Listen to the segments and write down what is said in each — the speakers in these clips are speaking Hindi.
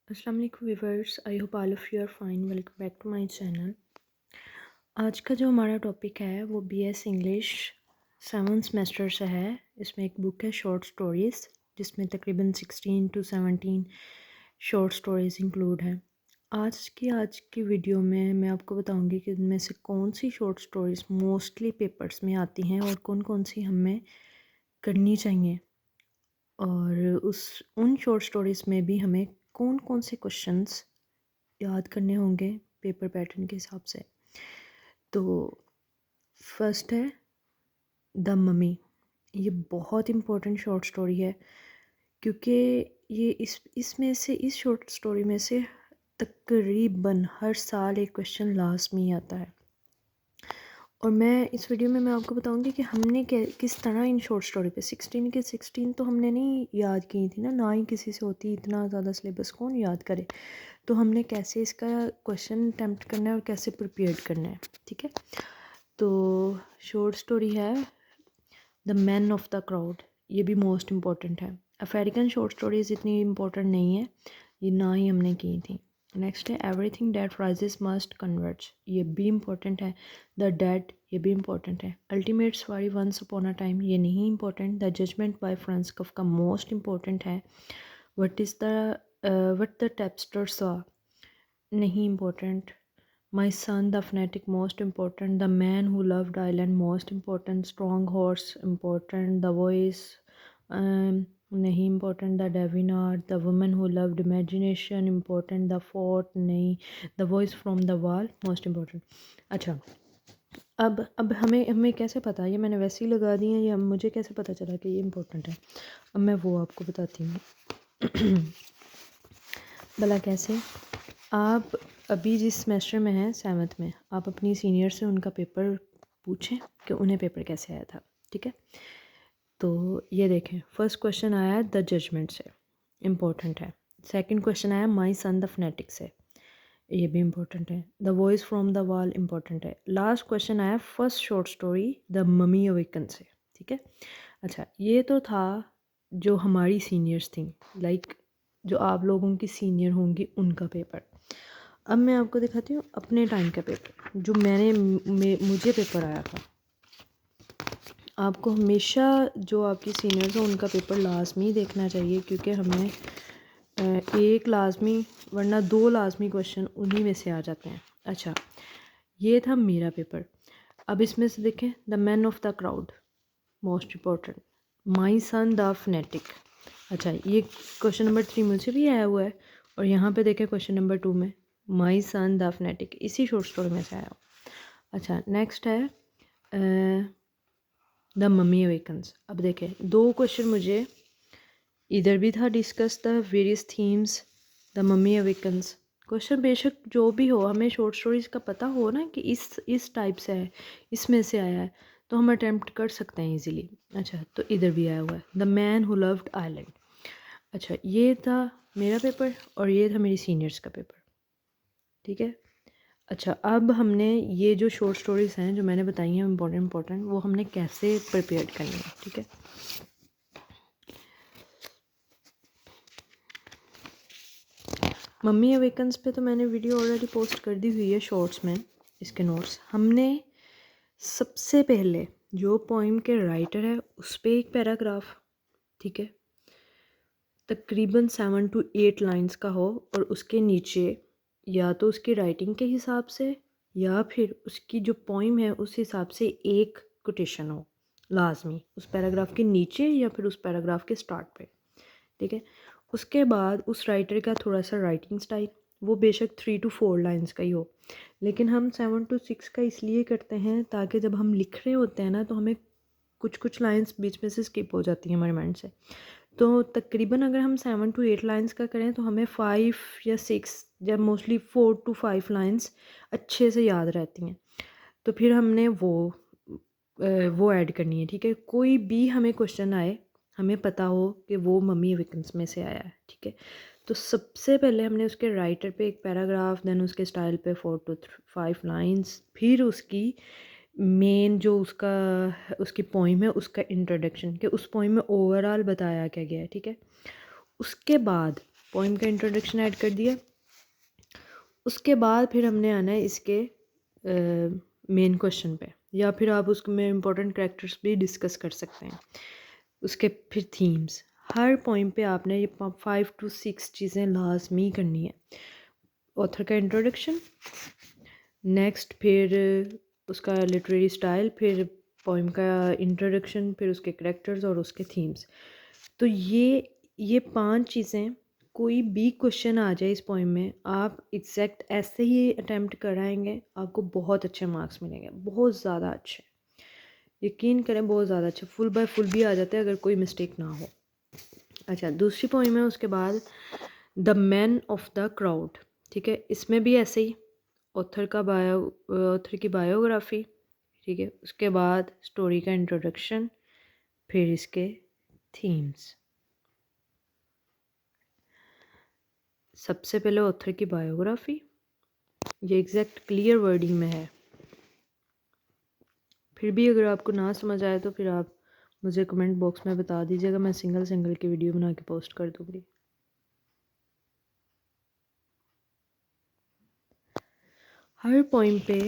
अस्सलाम वालेकुम viewers, I hope all of you are fine. Welcome back to my channel. आज का जो हमारा टॉपिक है वो बीएस इंग्लिश 7th सेमेस्टर से है। इसमें एक बुक है शॉर्ट स्टोरीज़, जिसमें तकरीबन 16 to 17 शॉर्ट स्टोरीज़ इंक्लूड हैं। आज की वीडियो में मैं आपको बताऊंगी कि इनमें से कौन सी शॉर्ट स्टोरीज़ मोस्टली पेपर्स में आती हैं और कौन कौन सी हमें करनी चाहिए, और उन शॉर्ट स्टोरीज़ में भी हमें कौन कौन से क्वेश्चंस याद करने होंगे पेपर पैटर्न के हिसाब से। तो फर्स्ट है द ममी। ये बहुत इम्पोर्टेंट शॉर्ट स्टोरी है, क्योंकि ये इस शॉर्ट स्टोरी में से तकरीबन हर साल एक क्वेश्चन लास्ट में ही आता है। और मैं इस वीडियो में मैं आपको बताऊंगी कि हमने किस तरह इन शॉर्ट स्टोरी पे 16 के 16 तो हमने नहीं याद की थी ना ही किसी से होती, इतना ज़्यादा सिलेबस कौन याद करे। तो हमने कैसे इसका क्वेश्चन अटेम्प्ट करना है और कैसे प्रिपेयर करना है, ठीक है। तो शॉर्ट स्टोरी है the man of the crowd. ये भी मोस्ट इम्पॉर्टेंट है। अफ्रीकन शॉर्ट स्टोरीज इतनी इम्पोर्टेंट नहीं है, ये ना ही हमने की थी। नेक्स्ट है everything that rises must converge. ये भी इम्पोर्टेंट है। द डेड, ये भी इम्पोर्टेंट है। अल्टीमेट सवारी वंस अपॉन अ टाइम, ये नहीं important. The judgment by Franz Kafka most important है। वट द टेप्स्टर सॉ, नहीं important. My son the fanatic most important. The man who loved island most important. Strong horse important. The voice नहीं important. The diviner, the woman who loved imagination important. The fort नहीं। The voice from the wall most important. अच्छा, अब हमें हमें कैसे पता, ये मैंने वैसे ही लगा दी है, या मुझे कैसे पता चला कि ये इम्पोर्टेंट है। अब मैं वो आपको बताती हूँ। भला कैसे। आप अभी जिस सेमेस्टर में हैं 7th में, आप अपनी सीनियर से उनका पेपर पूछें कि उन्हें पेपर कैसे आया था, ठीक है। तो ये देखें, फर्स्ट क्वेश्चन आया द जजमेंट से, इम्पोर्टेंट है। सेकंड क्वेश्चन आया माई सन द फनेटिक से, ये भी इम्पोर्टेंट है। The voice from the wall important है। लास्ट क्वेश्चन आया first short story the mummy awaken से, ठीक है। अच्छा, ये तो था जो हमारी सीनियर्स थी, लाइक जो आप लोगों की सीनियर होंगी उनका पेपर। अब मैं आपको दिखाती हूँ अपने टाइम का पेपर, जो मुझे पेपर आया था। आपको हमेशा जो आपकी सीनियर्स हो उनका पेपर लाजमी देखना चाहिए, क्योंकि हमें एक लाजमी वरना दो लाजमी क्वेश्चन उन्हीं में से आ जाते हैं। अच्छा, ये था मेरा पेपर। अब इसमें से देखें the man of the crowd most important. My son the fanatic. अच्छा, ये क्वेश्चन नंबर 3 मुझे भी आया हुआ है, और यहाँ पे देखें क्वेश्चन नंबर 2 में माई सन द फनेटिक, इसी शॉर्ट स्टोरी में से आया हो। अच्छा, नेक्स्ट है द मम्मी अवेकन्स। अब देखें, दो क्वेश्चन मुझे इधर भी था discuss the various themes the mummy awakens. Question बेशक जो भी हो, हमें शॉर्ट स्टोरीज का पता हो ना कि इस टाइप से है, इसमें से आया है, तो हम अटेम्प्ट कर सकते हैं इजीली। अच्छा, तो इधर भी आया हुआ है the man who loved island. अच्छा, ये था मेरा पेपर और ये था मेरी सीनियर्स का पेपर, ठीक है। अच्छा, अब हमने ये जो शॉर्ट स्टोरीज हैं जो मैंने बताई हैं इंपॉर्टेंट, वो हमने कैसे प्रिपेयर करनी है, ठीक है। मम्मी अवेकन्स पे तो मैंने वीडियो ऑलरेडी पोस्ट कर दी हुई है शॉर्ट्स में, इसके नोट्स। हमने सबसे पहले जो पोइम के राइटर है उस पर एक पैराग्राफ, ठीक है, तकरीबन 7 to 8 लाइंस का हो, और उसके नीचे या तो उसकी राइटिंग के हिसाब से या फिर उसकी जो पोइम है उस हिसाब से एक कोटेशन हो लाजमी उस पैराग्राफ के नीचे या फिर उस पैराग्राफ के स्टार्ट पे, ठीक है। उसके बाद उस राइटर का थोड़ा सा राइटिंग स्टाइल, वो बेशक 3 to 4 लाइंस का ही हो, लेकिन हम 7 to 6 का इसलिए करते हैं ताकि जब हम लिख रहे होते हैं ना तो हमें कुछ कुछ लाइंस बीच में से स्किप हो जाती हैं हमारे माइंड से। तो तकरीबन अगर हम 7 to 8 लाइंस का करें तो हमें 5 या 6 या मोस्टली 4 to 5 लाइंस अच्छे से याद रहती हैं। तो फिर हमने वो ऐड करनी है, ठीक है। कोई भी हमें क्वेश्चन आए, हमें पता हो कि वो मम्मी अवेकन्स में से आया है, ठीक है। तो सबसे पहले हमने उसके राइटर पे एक पैराग्राफ, देन उसके स्टाइल पे 4 to 5 लाइंस, फिर उसकी मेन जो उसकी पोइम है उसका इंट्रोडक्शन, कि उस पोइम में ओवरऑल बताया क्या गया है, ठीक है। उसके बाद पोइम का इंट्रोडक्शन ऐड कर दिया। उसके बाद फिर हमने आना है इसके मेन क्वेश्चन पे, या फिर आप उसमें इम्पोर्टेंट कैरेक्टर्स भी डिस्कस कर सकते हैं। उसके फिर थीम्स, हर पॉइंट पे आपने ये 5 to 6 चीज़ें लाजमी करनी है। ऑथर का इंट्रोडक्शन, नेक्स्ट फिर उसका लिटरेरी स्टाइल, फिर पोइम का इंट्रोडक्शन, फिर उसके कैरेक्टर्स और उसके थीम्स। तो ये 5 चीज़ें, कोई भी क्वेश्चन आ जाए इस पोइम में, आप एग्जैक्ट ऐसे ही अटैम्प्ट कराएंगे, आपको बहुत अच्छे मार्क्स मिलेंगे, बहुत ज़्यादा अच्छे, यकीन करें बहुत ज़्यादा अच्छे, फुल बाय फुल भी आ जाते हैं अगर कोई मिस्टेक ना हो। अच्छा, दूसरी पोइम है उसके बाद the man of the crowd. ठीक है, इसमें भी ऐसे ही ऑथर की बायोग्राफी, ठीक है, उसके बाद स्टोरी का इंट्रोडक्शन, फिर इसके थीम्स। सबसे पहले ऑथर की बायोग्राफी, ये एग्जैक्ट क्लियर वर्डिंग में है। फिर भी अगर आपको ना समझ आए तो फिर आप मुझे कमेंट बॉक्स में बता दीजिएगा, मैं सिंगल सिंगल की वीडियो बना के पोस्ट कर दूँगी। हर पॉइंट पे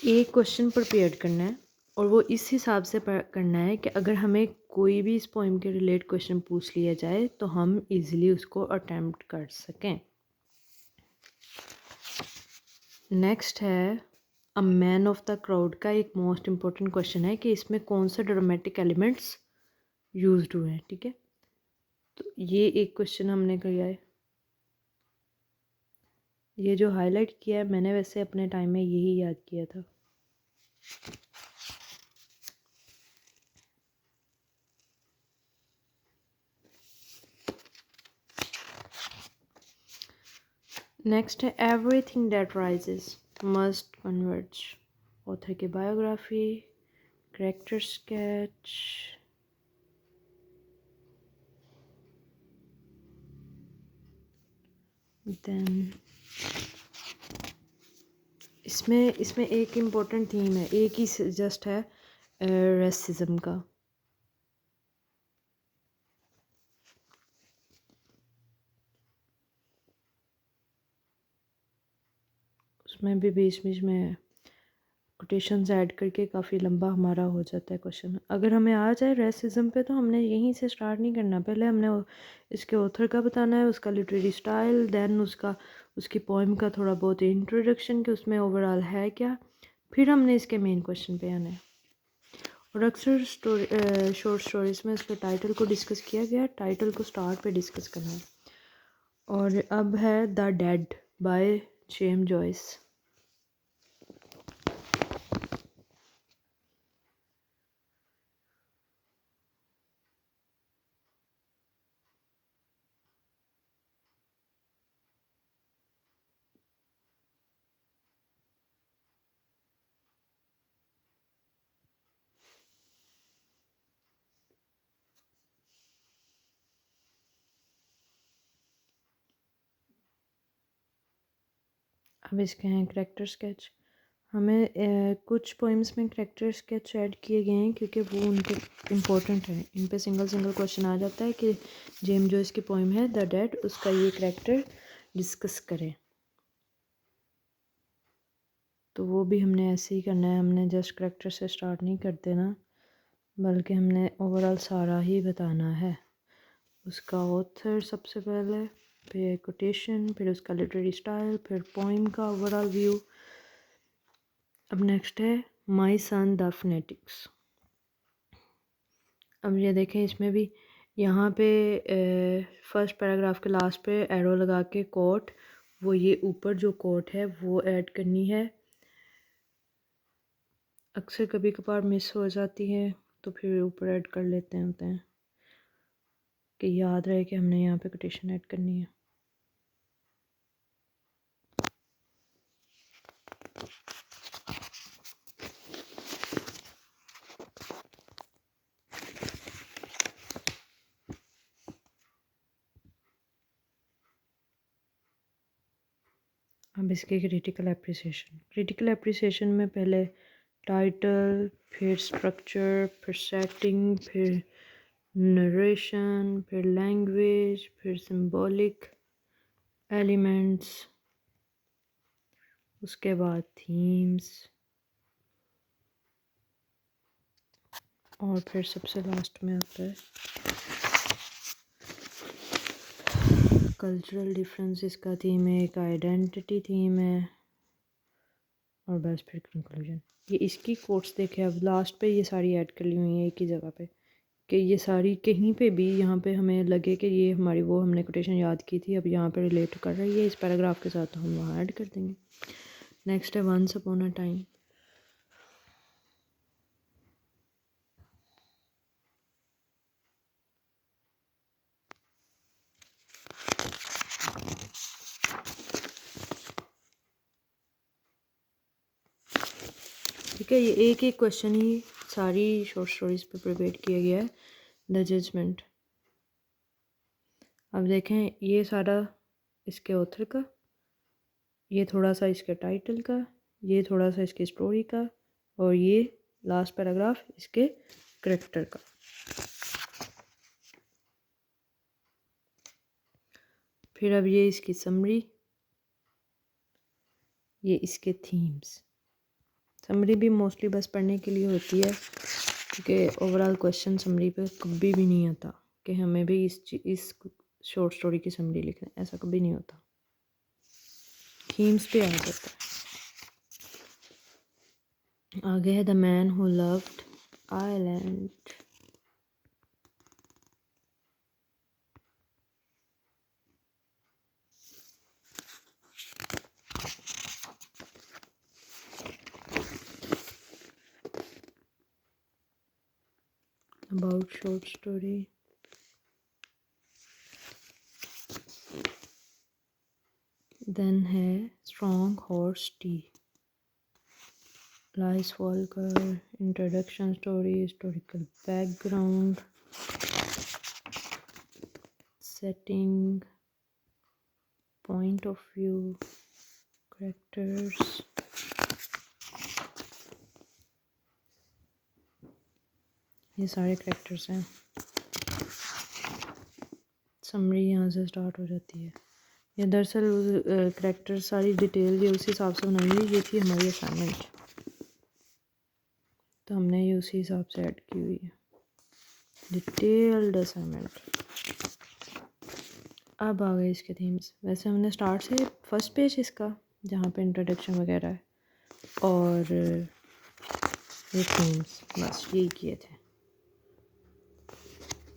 एक क्वेश्चन प्रिपेयर करना है, और वो इस हिसाब से करना है कि अगर हमें कोई भी इस पॉइंट के रिलेट क्वेश्चन पूछ लिया जाए तो हम इजीली उसको अटेम्प्ट कर सकें। नेक्स्ट है a man of the crowd का एक मोस्ट इम्पॉर्टेंट क्वेश्चन है कि इसमें कौन से ड्रामेटिक एलिमेंट्स यूज्ड हुए हैं। ठीक है, तो ये एक क्वेश्चन हमने किया है। ये जो हाईलाइट किया है मैंने, वैसे अपने टाइम में यही याद किया था। नेक्स्ट है everything that rises must converge. Author की बायोग्राफी, कैरेक्टर स्केच, देन इसमें एक इम्पोर्टेंट थीम है, एक ही जस्ट है, रेसिज्म का। उसमें भी बीच बीच में कोटेशंस ऐड करके काफ़ी लंबा हमारा हो जाता है क्वेश्चन। अगर हमें आ जाए रेसिज्म पे तो हमने यहीं से स्टार्ट नहीं करना, पहले हमने इसके ऑथर का बताना है, उसका लिटरेरी स्टाइल, देन उसकी पोइम का थोड़ा बहुत इंट्रोडक्शन कि उसमें ओवरऑल है क्या, फिर हमने इसके मेन क्वेश्चन पे आना है। और अक्सर शॉर्ट स्टोरीज में इसके टाइटल को डिस्कस किया गया, टाइटल को स्टार्ट पे डिस्कस करना है। और अब है the dead by James Joyce. अब इसके हैं करेक्टर स्केच। हमें कुछ पोइम्स में करेक्टर स्केच ऐड किए गए हैं क्योंकि वो उनके इम्पोर्टेंट हैं, इन पे सिंगल सिंगल क्वेश्चन आ जाता है कि जेम्स जॉयस की पोइम है द डेड, उसका ये करेक्टर डिस्कस करें। तो वो भी हमने ऐसे ही करना है, हमने जस्ट करेक्टर से स्टार्ट नहीं कर देना, बल्कि हमने ओवरऑल सारा ही बताना है। उसका ऑथर सबसे पहले, फिर कोटेशन, फिर उसका लिटरेरी स्टाइल, फिर पोइम का ओवरऑल व्यू। अब नेक्स्ट है माई सन द फिनेटिक्स। अब ये देखें, इसमें भी यहाँ पे फर्स्ट पैराग्राफ के लास्ट पे एरो लगा के कोट, वो ये ऊपर जो कोट है वो ऐड करनी है। अक्सर कभी कभार मिस हो जाती है तो फिर ऊपर ऐड कर लेते होते हैं कि याद रहे कि हमने यहाँ पे कोटेशन ऐड करनी है। अब इसके क्रिटिकल एप्रिसिएशन में पहले टाइटल, फिर स्ट्रक्चर, फिर सेटिंग, फिर नरेशन, फिर लैंग्वेज, फिर सिंबॉलिक, एलिमेंट्स, उसके बाद थीम्स, और फिर सबसे लास्ट में आता है कल्चरल डिफरेंसेस का थीम है, एक आइडेंटिटी थीम है, और बस फिर कंक्लूजन। ये इसकी कोट्स देखे, अब लास्ट पे ये सारी ऐड कर ली हुई हैं एक ही जगह पे, कि ये सारी कहीं पे भी यहाँ पे हमें लगे कि ये हमारी वो हमने कोटेशन याद की थी, अब यहाँ पे रिलेट कर रही है इस पैराग्राफ के साथ, तो हम वहाँ ऐड कर देंगे। नेक्स्ट है वंस अपॉन अ टाइम। ठीक है, ये एक एक क्वेश्चन ही सारी शॉर्ट स्टोरीज पे प्रिपेयर किया गया है। द जजमेंट, अब देखें ये सारा इसके ऑथर का, ये थोड़ा सा इसके टाइटल का, ये थोड़ा सा इसकी स्टोरी का, और ये लास्ट पैराग्राफ इसके करैक्टर का। फिर अब ये इसकी समरी, ये इसके थीम्स। समरी भी मोस्टली बस पढ़ने के लिए होती है, क्योंकि ओवरऑल क्वेश्चन समरी पे कभी भी नहीं आता कि हमें भी इस शॉर्ट स्टोरी की समरी लिखना, ऐसा कभी नहीं होता। थीम्स पे आ जाता है। आगे है the man who loved Ireland. About short story, then है strong horse tea, Alice Walker, introduction story, historical background, setting, point of view, characters, ये सारे कैरेक्टर्स हैं। समरी यहाँ से स्टार्ट हो जाती है। ये दरअसल कैरेक्टर सारी डिटेल ये उसी हिसाब से बनाई हुई, ये थी हमारी असाइनमेंट, तो हमने ये उसी हिसाब से ऐड की हुई है, डिटेल्ड असाइनमेंट। अब आ गए इसके थीम्स। वैसे हमने स्टार्ट से फर्स्ट पेज इसका जहाँ पे इंट्रोडक्शन वगैरह है, और ये थीम्स, बस यही किए थे।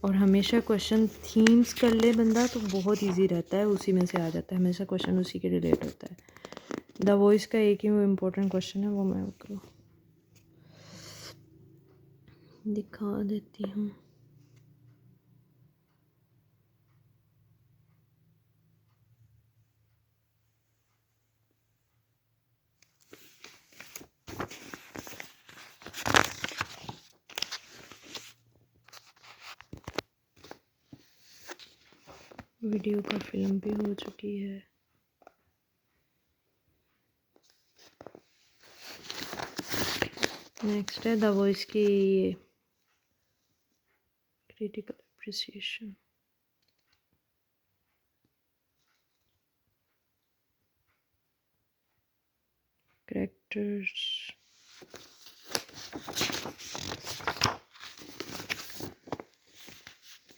और हमेशा क्वेश्चन थीम्स कर ले बंदा तो बहुत इजी रहता है, उसी में से आ जाता है, हमेशा क्वेश्चन उसी के रिलेट होता है। द वॉइस का एक ही इम्पोर्टेंट क्वेश्चन है, वो मैं आपको दिखा देती हूँ। वीडियो का फिल्म भी हो चुकी है। नेक्स्ट है द वॉइस की क्रिटिकल अप्रिसिएशन, कैरेक्टर्स,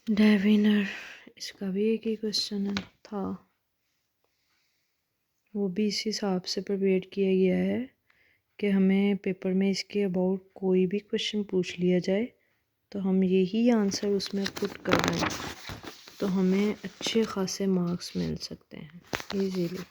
डेविनर, इसका भी एक ही क्वेश्चन था, वो भी इस हिसाब से प्रिपेयर किया गया है कि हमें पेपर में इसके अबाउट कोई भी क्वेश्चन पूछ लिया जाए तो हम यही आंसर उसमें पुट कर रहे हैं, तो हमें अच्छे खासे मार्क्स मिल सकते हैं इजीली।